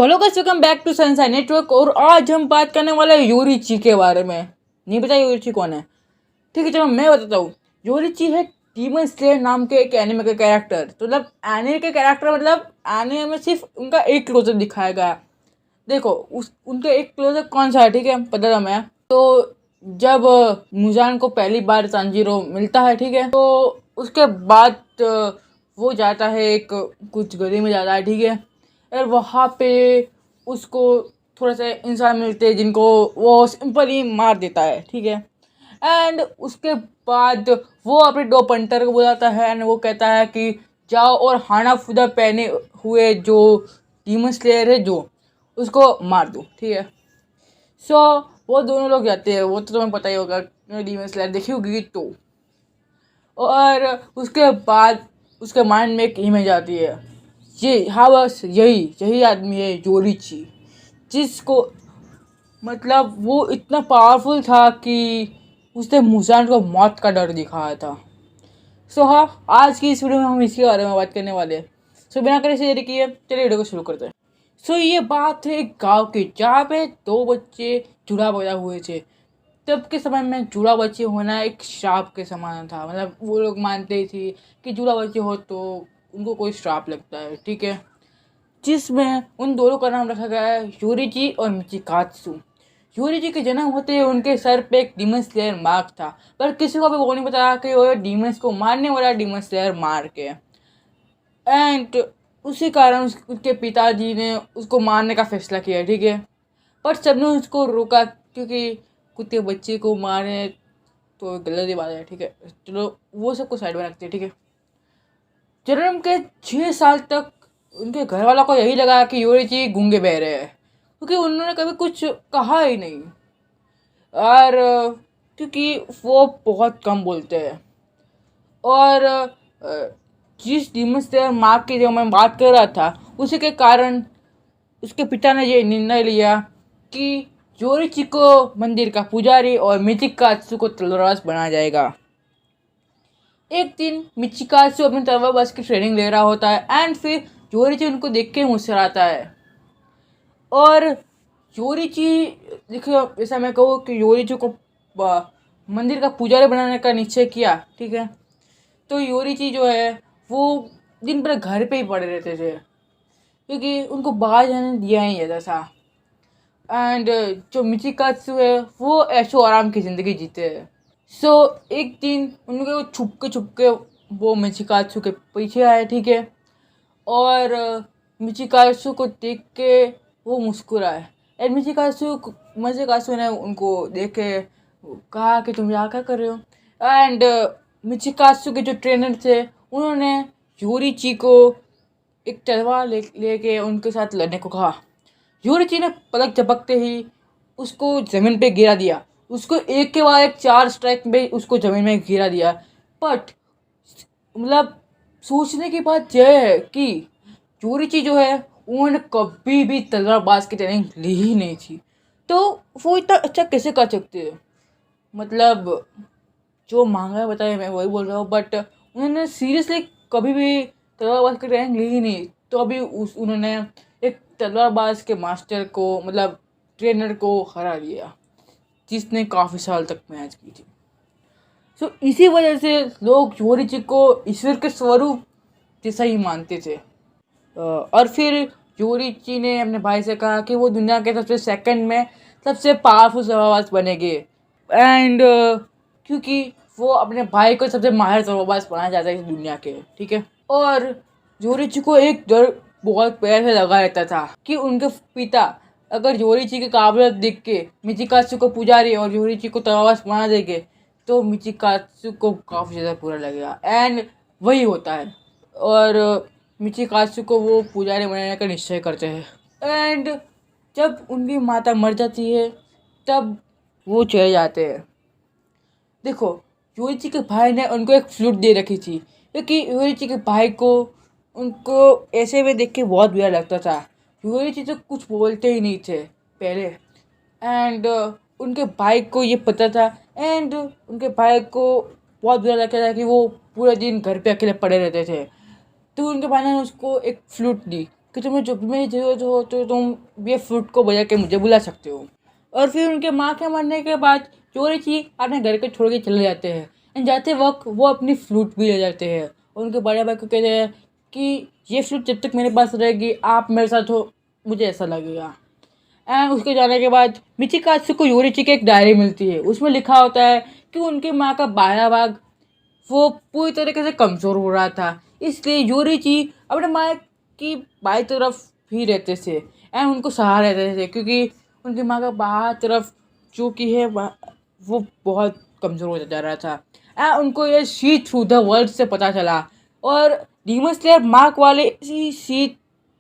Hello guys, welcome back to Sunshine Network. और आज हम बात करने वाले हैं योरीची के बारे में। नहीं पता योरीची कौन है? ठीक है, चलो मैं बताता हूँ। योरीची है डीमन स्लेयर नाम के एक एनिमे का कैरेक्टर। तो मतलब एनिमे के कैरेक्टर मतलब एनिमे में सिर्फ उनका एक क्लोजर दिखाया गया। देखो उनका एक क्लोजर कौन सा है, ठीक है, पता था मैं। तो जब मुजान को पहली बार तांजीरो मिलता है, ठीक है, तो उसके बाद वो जाता है एक कुछ गली में जाता है, ठीक है। और वहाँ पे उसको थोड़ा सा इंसान मिलते हैं जिनको वो सिंपल ही मार देता है, ठीक है। एंड उसके बाद वो अपने दो पंटर को बुलाता है एंड वो कहता है कि जाओ और हाना फुदा पहने हुए जो डीमन स्लेयर है जो उसको मार दो, ठीक है। सो वो दोनों लोग जाते हैं। वो तो तुम्हें पता ही होगा, डीमन स्लेयर देखी होगी तो। और उसके बाद उसके माइंड में एक इमेज आती है, ये हाँ बस यही आदमी है योरीची, जिसको मतलब वो इतना पावरफुल था कि उसने मुजान को मौत का डर दिखाया था। सो हाँ, आज की इस वीडियो में हम इसके बारे में बात करने वाले हैं। सो बिना करे से देरी किए चलिए वीडियो को शुरू करते हैं। सो ये बात है एक गाँव की, जहाँ पे दो बच्चे जुड़ा पैदा हुए थे। तब के समय में जुड़ा बच्चे होना एक श्राप के समान था। मतलब वो लोग मानते थे कि जुड़ा बच्चे हो तो उनको कोई श्राप लगता है, ठीक है। जिसमें उन दोनों का नाम रखा गया है योरीची और मिचिकात्सु। योरीची के जन्म होते ही उनके सर पे एक डीमन स्लेयर मार्क था, पर किसी को भी वो नहीं पता कि वो डीमंस को मारने वाला डीमन स्लेयर मार के। एंड उसी कारण उसके पिताजी ने उसको मारने का फैसला किया, ठीक है। पर सबने उसको रोका क्योंकि कुत्ते बच्चे को मारे तो गलत ही बात है, ठीक है। चलो वो सबको साइड में रखते हैं, ठीक है। जन्म के 6 साल तक उनके घर वालों को यही लगा कि योरीची गूंगे बहरे हैं, क्योंकि उन्होंने कभी कुछ कहा ही नहीं। और क्योंकि वो बहुत कम बोलते हैं। और जिस डीमन स्लेयर मार्क की जो मैं बात कर रहा था, उसी के कारण उसके पिता ने ये निर्णय लिया कि योरीची को मंदिर का पुजारी और मिचिकात्सु को तलवारबाज बनाया जाएगा। एक दिन मिचिकात्सु अपनी तलवारबाज की ट्रेनिंग ले रहा होता है एंड फिर योरीची उनको देख के मुस्कुराता है। और योरीची, देखिए जैसा मैं कहूँ कि योरीची को मंदिर का पुजारी बनाने का निश्चय किया, ठीक है। तो योरीची जो है वो दिन भर घर पे ही पड़े रहते थे, क्योंकि उनको बाहर जाने दिया ही जाता था। एंड जो मिचिकात्सु है वो ऐशो आराम की ज़िंदगी जीते हैं। सो एक दिन उनके छुप के वो मिचिकात्सु के पीछे आए, ठीक है। और मिचिकात्सु को देख के वो मुस्कुराए। एंड मिचिकात्सु ने उनको देख के कहा कि तुम यहाँ क्या कर रहे हो। एंड मिचिकात्सु के जो ट्रेनर थे उन्होंने योरीची को एक तलवार लेके उनके साथ लड़ने को कहा। योरीची ने पलक झपकते ही उसको ज़मीन पे गिरा दिया। उसको एक के बाद एक 4 स्ट्राइक में उसको ज़मीन में गिरा दिया। बट मतलब सोचने की बात यह है कि योरीची जो है उन्होंने कभी भी तलवारबाज की ट्रेनिंग ली ही नहीं थी, तो वो इतना अच्छा कैसे कर सकते हैं? मतलब जो मांगा बताया मैं वही बोल रहा हूँ, बट उन्होंने सीरियसली कभी भी तलवारबाज की ट्रेनिंग ली ही नहीं। तो अभी उन्होंने एक तलवारबाज के मास्टर को मतलब ट्रेनर को हरा दिया, जिसने काफ़ी साल तक मैच की थी। सो इसी वजह से लोग योरीची को ईश्वर के स्वरूप जैसा ही मानते थे। और फिर योरीची ने अपने भाई से कहा कि वो दुनिया के सबसे सेकंड में सबसे पावरफुल तलवारबाज बनेंगे। एंड क्योंकि वो अपने भाई को सबसे माहिर तलवारबाज बनाना चाहता है दुनिया के, ठीक है। और योरीची को एक डर बहुत पहले से लगा रहता था कि उनके पिता अगर योरीची की काबिलियत देख के मिचिकात्सु को पुजारी और योरीची को तलवारबाज बना देंगे तो मिचिकात्सु को काफ़ी ज़्यादा बुरा लगेगा। एंड वही होता है। और मिचिकात्सु को वो पुजारी बनाने का निश्चय करते हैं। एंड जब उनकी माता मर जाती है तब वो चले जाते हैं। देखो योरीची के भाई ने उनको एक फ्लूट दे रखी थी, क्योंकि योरीची के भाई को उनको ऐसे में देख के बहुत बुरा लगता था। योरीची तो कुछ बोलते ही नहीं थे पहले। एंड उनके भाई को ये पता था। एंड उनके भाई को बहुत बुरा लगता था कि वो पूरे दिन घर पे अकेले पड़े रहते थे। तो उनके भाई ने उसको एक फ्लूट दी कि तुम्हें जब भी मेरी ज़रूरत हो तो तुम ये फ्लूट को बजा के मुझे बुला सकते हो। और फिर उनके माँ के मरने के बाद योरिची अपने घर को छोड़ के चले जाते हैं। एंड जाते वक्त वो अपनी फ्लूट भी ले जाते हैं और उनके बड़े भाई को कहते हैं कि ये फ्लूट जब तक मेरे पास रहेगी आप मेरे साथ हो, मुझे ऐसा लगेगा। एंड उसके जाने के बाद मिचिकात्सु को योरिची की एक डायरी मिलती है। उसमें लिखा होता है कि उनकी माँ का बायां भाग वो पूरी तरीके से कमज़ोर हो रहा था, इसलिए योरिची अपने माँ की बाई तरफ ही रहते थे एंड उनको सहारा रहते थे, क्योंकि उनकी माँ का बाएं तरफ जो कि है वो बहुत कमज़ोर होता जा रहा था। एंड उनको ये सी थ्रू द वर्ल्ड से पता चला और डीमन स्लेयर मार्क वाले इसी सी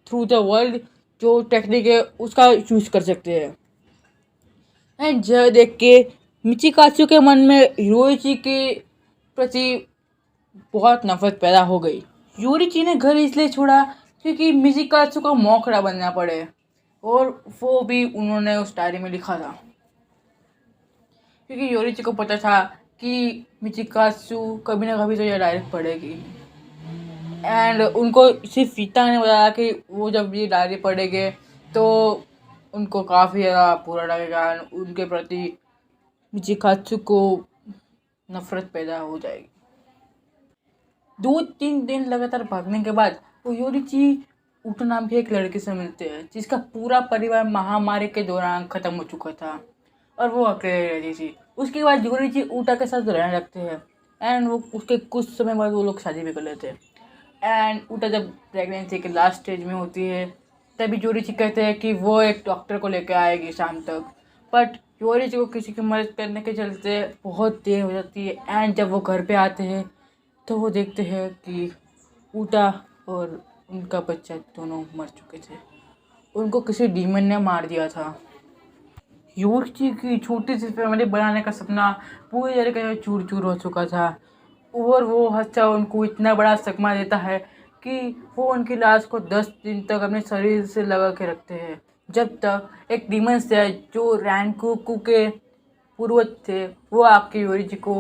थ्रू द वर्ल्ड जो टेक्निक है उसका यूज़ कर सकते हैं। एंड यह देख के मिचिकात्सु के मन में योरिची के प्रति बहुत नफरत पैदा हो गई। योरिची ने घर इसलिए छोड़ा क्योंकि मिचिकात्सु को मोखड़ा बनना पड़े, और वो भी उन्होंने उस डायरी में लिखा था, क्योंकि योरिची को पता था कि मिचिकात्सु कभी ना कभी तो यह डायरी पढ़ेगी। एंड उनको सिर्फ फीता ने बताया कि वो जब ये डायरी पढ़ेंगे तो उनको काफ़ी ज़्यादा बुरा लगेगा, उनके प्रति मिचिकात्सु को नफरत पैदा हो जाएगी। 2-3 दिन लगातार भागने के बाद वो योरिची उटा नाम की एक लड़के से मिलते हैं जिसका पूरा परिवार महामारी के दौरान ख़त्म हो चुका था और वो अकेले रहती थी। उसके बाद योरिची उटा के साथ रहने लगते हैं एंड वो उसके कुछ समय बाद वो लोग शादी भी कर लेते हैं। एंड उटा जब प्रेगनेंसी के लास्ट स्टेज में होती है तभी योरिची कहते हैं कि वो एक डॉक्टर को लेकर आएगी शाम तक, बट योरिची को किसी की मदद करने के चलते बहुत देर हो जाती है। एंड जब वो घर पे आते हैं तो वो देखते हैं कि उटा और उनका बच्चा दोनों मर चुके थे, उनको किसी डीमन ने मार दिया था। योरिची की छोटी सी फैमिली बनाने का सपना पूरी तरीके से चूर चूर हो चुका था और वो हत्या उनको इतना बड़ा सदमा देता है कि वो उनकी लाश को 10 दिन तक अपने शरीर से लगा के रखते हैं, जब तक एक डीमन से जो रैनकुकू के पूर्वज थे वो आके योरिची को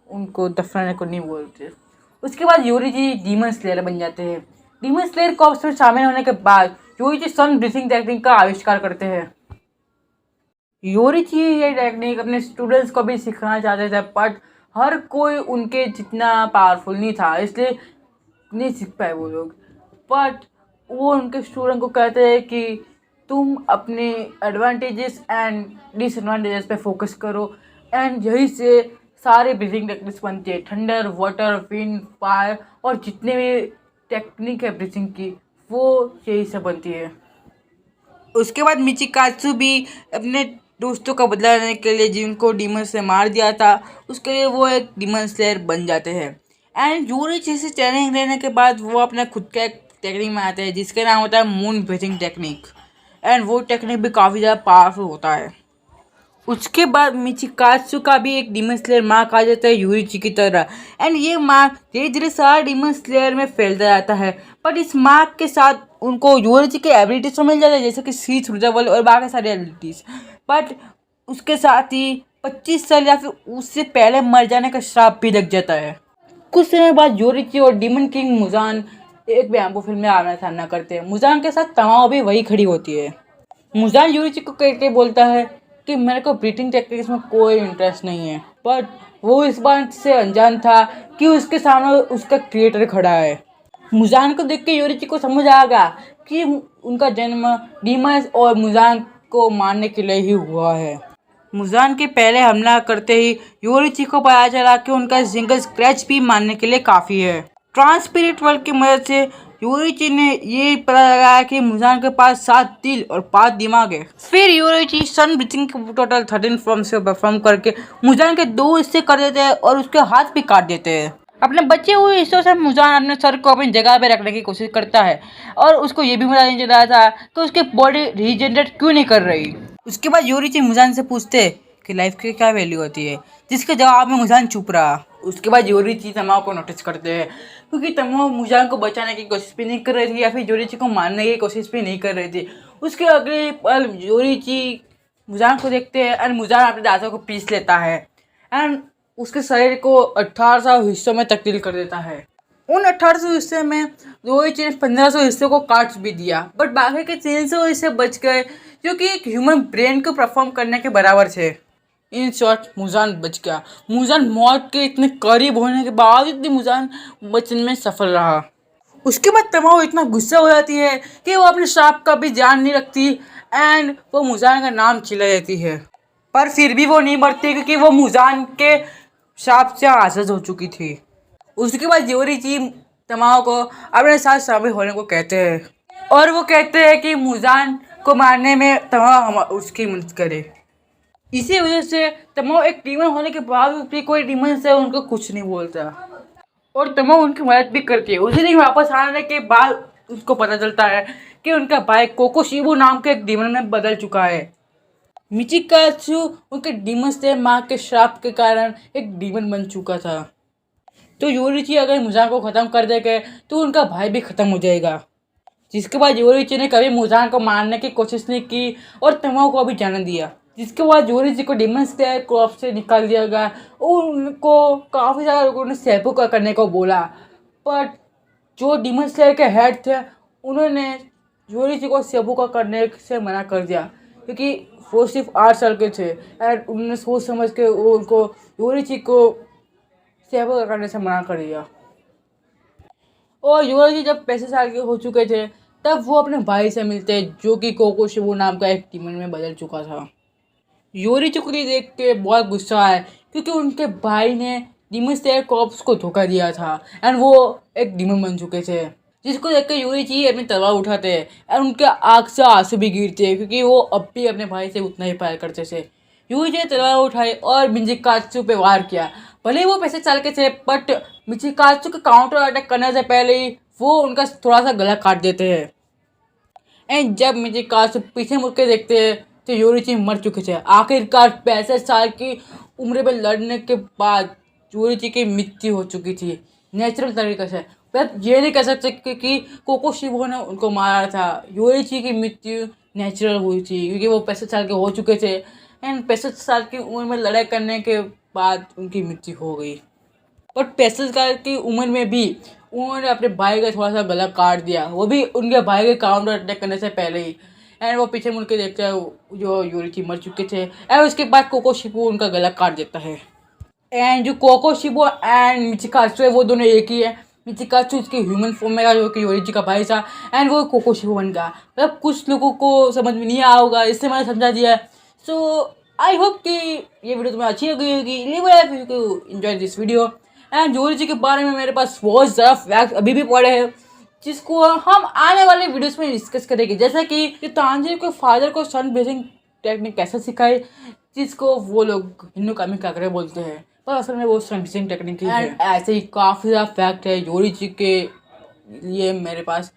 उनको दफनाने को नहीं बोलते। उसके बाद योरिची डीमन स्लेयर बन जाते हैं। डीमन स्लेयर कॉर्प्स में शामिल होने के बाद योरिची सन ब्रीथिंग टेक्निक का आविष्कार करते हैं। योरिची ये टेक्निक अपने स्टूडेंट्स को भी सिखाना चाहते थे, बट हर कोई उनके जितना पावरफुल नहीं था, इसलिए नहीं सीख पाए वो लोग। बट वो उनके स्टूडेंट को कहते हैं कि तुम अपने एडवांटेजेस एंड डिसएडवांटेजेस पे फोकस करो, एंड यही से सारे ब्रीथिंग टेक्निक्स बनती है। थंडर, वाटर, विंड, फायर और जितने भी टेक्निक है ब्रीथिंग की वो यही से बनती है। उसके बाद मिचिकात्सु भी अपने दोस्तों का बदला लेने के लिए जिनको डीमन से मार दिया था उसके लिए वो एक डीमन स्लेयर बन जाते हैं। एंड योरिची से ट्रेनिंग लेने के बाद वो अपना खुद का एक टेक्निक में आते हैं जिसका नाम होता है मून ब्रीथिंग टेक्निक, एंड वो टेक्निक भी काफ़ी ज़्यादा पावरफुल होता है। उसके बाद मिचिकात्सु का भी एक डीमन स्लेयर मार्क आ जाता है योरिची की तरह, एंड ये मार्क धीरे धीरे सारा डीमन स्लेयर में फैलता जाता है। बट इस मार्क के साथ उनको योरिची की एबिलिटीज तो मिल जाती है जैसे कि सी थ्रू द वर्ल्ड और बाकी सारी एबिलिटीज, बट उसके साथ ही 25 साल या फिर उससे पहले मर जाने का श्राप भी लग जाता है। कुछ समय बाद योरिची और डीमन किंग मुजान एक बैम्बू फिल्म में आमना सामना करते हैं। मुजान के साथ तमाओ भी वही खड़ी होती है। मुजान योरिची को कहकर बोलता है कि मेरे को ब्रीथिंग टेक्निक्स में कोई इंटरेस्ट नहीं है, बट वो इस बात से अनजान था कि उसके सामने उसका क्रिएटर खड़ा है। मुजान को देख के योरिची को समझ आ गया कि उनका जन्म डीमन और मुजान को मारने के लिए ही हुआ है। मुजान के पहले हमला करते ही योरिची को पता चला कि उनका सिंगल स्क्रैच भी मारने के लिए काफ़ी है। ट्रांसपीरेंट वर्ल्ड की मदद से योरिची ने ये पता लगाया कि मुजान के पास 7 दिल और 5 दिमाग है। फिर योरिची सन ब्रीथिंग के टोटल 13 फॉर्म्स से परफॉर्म करके मुजान के 2 हिस्से कर देते हैं और उसके हाथ भी काट देते हैं। अपने बचे हुए हिस्सों से मुजान अपने सर को अपनी जगह पे रखने की कोशिश करता है और उसको ये भी पता नहीं चला था कि उसकी बॉडी रीजनरेट क्यों नहीं कर रही। उसके बाद योरिची मुजान से पूछते कि लाइफ की क्या वैल्यू होती है, जिसके जवाब में मुजान चुप रहा। उसके बाद योरिची तमाओ को नोटिस करते हैं क्योंकि तमाओ मुजान को बचाने की कोशिश भी नहीं कर रही थी या फिर योरिची को मारने की कोशिश भी नहीं कर रही थी। उसके अगले पल योरिची मुजान को देखते हैं और मुजान अपने दांतों को पीस लेता है एंड उसके शरीर को 1800 हिस्सों में तब्दील कर देता है। उन 1800 हिस्से में योरीची ने 1500 हिस्सों को काट भी दिया, बट बाकी के 300 हिस्से बच गए जो कि एक ह्यूमन ब्रेन को परफॉर्म करने के बराबर थे। इन शॉर्ट मुजान बच गया। मुजान मौत के इतने करीब होने के बावजूद भी मुजान बचने में सफल रहा। उसके बाद तमाओ इतना गुस्सा हो जाती है कि वो अपने श्राप का भी ध्यान नहीं रखती एंड वो मुजान का नाम चिल्ला देती है, पर फिर भी वो नहीं मरती क्योंकि वो मुजान के श्राप से आज़ाद हो चुकी थी। उसके बाद योरीची तमाओ को अपने साथ शामिल होने को कहते हैं और वो कहते हैं कि मुजान को मारने में तमाओ उसकी मदद करे। इसी वजह से तमाओ एक डीमन होने के बावजूद भी कोई डीमन से उनको कुछ नहीं बोलता और तमाओ उनकी मदद भी करती है। उसी दिन वापस आने के बाद उसको पता चलता है कि उनका भाई कोकोशिबो नाम के एक डीमन में बदल चुका है। मिचिकात्सु उनके डीमन से माँ के श्राप के कारण एक डीमन बन चुका था। तो योरीची अगर मुजान को ख़त्म कर देगा तो उनका भाई भी ख़त्म हो जाएगा। जिसके बाद योरीची ने कभी मुजान को मारने की कोशिश नहीं की और तमाओ को भी जाने दिया। जिसके बाद योरीची को डीमन स्लेयर क्रॉप से निकाल दिया गया और उनको काफ़ी सारे लोगों ने सेपुका करने को बोला, बट जो डीमन स्लेयर के हेड थे उन्होंने योरीची को सेपुका करने से मना कर दिया क्योंकि वो सिर्फ 8 साल के थे एंड उन्होंने सोच समझ के उनको योरीची को सेपुका करने से मना कर दिया। और योरीची जब 35 साल के हो चुके थे तब वो अपने भाई से मिलते जो कि कोकोशिबो नाम का एक डीमन में बदल चुका था। योरीची को देख के बहुत गुस्सा आया क्योंकि उनके भाई ने डीमन स्लेयर कॉर्प्स को धोखा दिया था एंड वो एक डीमन बन चुके थे। जिसको देख के योरीची अपनी तलवार उठाते हैं और उनके आँख से आंसू भी गिरते हैं क्योंकि वो अब भी अपने भाई से उतना ही प्यार करते थे। योरीची ने तलवार उठाई और मिचिकात्सु पे वार किया। भले ही वो 35 साल के थे बट मिचिकात्सु के काउंटर अटैक करने से पहले ही वो उनका थोड़ा सा गला काट देते हैं एंड जब मिचिकात्सु पीछे मुड़ के देखते हैं तो योरीची मर चुके थे। आखिरकार 65 साल की उम्र में लड़ने के बाद योरीची की मृत्यु हो चुकी थी नेचुरल तरीके से। पर ये नहीं कह सकते कि कोकोशिबो ने उनको मारा था। योरीची की मृत्यु नेचुरल हुई थी क्योंकि वो 65 साल के हो चुके थे एंड 65 साल की उम्र में लड़ाई करने के बाद उनकी मृत्यु हो गई। बट 65 साल की उम्र में भी उन्होंने अपने भाई का थोड़ा सा गला काट दिया, वो भी उनके भाई के काउंटर अटैक करने से पहले ही। एंड वो पीछे मुड़ के देखते हैं जो योरीची मर चुके थे एंड उसके बाद कोकोशिबो उनका गला काट देता है। एंड जो कोकोशिबो एंड मिचिकात्सु है वो दोनों एक ही है। मिचिकात्सु उसके ह्यूमन फॉर्म में जो कि योरीची का भाई था एंड वो कोकोशिबो बन गया। मतलब कुछ लोगों को समझ में नहीं आया होगा इससे मैंने समझा दिया। सो आई होप कि ये वीडियो तुम्हें अच्छी लगी होगी। एंजॉय दिस वीडियो एंड योरीची के बारे में मेरे पास बहुत ज़्यादा फैक्ट अभी भी पड़े हैं जिसको हम आने वाले वीडियोस में डिस्कस करेंगे। जैसा कि तांजीरो के फादर को सन ब्लेजिंग टेक्निक कैसे सिखाई जिसको वो लोग हिंदू कामी काकरे बोलते हैं पर असल में वो सन ब्लेजिंग टेक्निक ही है। ऐसे ही काफ़ी ज़्यादा फैक्ट है योरीची के लिए मेरे पास,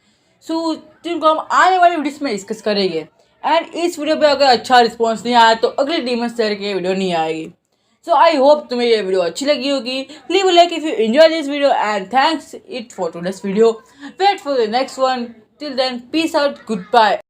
सो जिनको हम आने वाले वीडियोस में डिस्कस करेंगे। एंड इस वीडियो पे अगर अच्छा रिस्पॉन्स नहीं आया तो अगले डीमन स्लेयर की वीडियो नहीं आएगी। सो आई होप तुम्हें ये वीडियो अच्छी लगी होगी। Leave a like if you enjoy this video and thanks it for today's video. Wait for the next one. Till then peace out, good bye.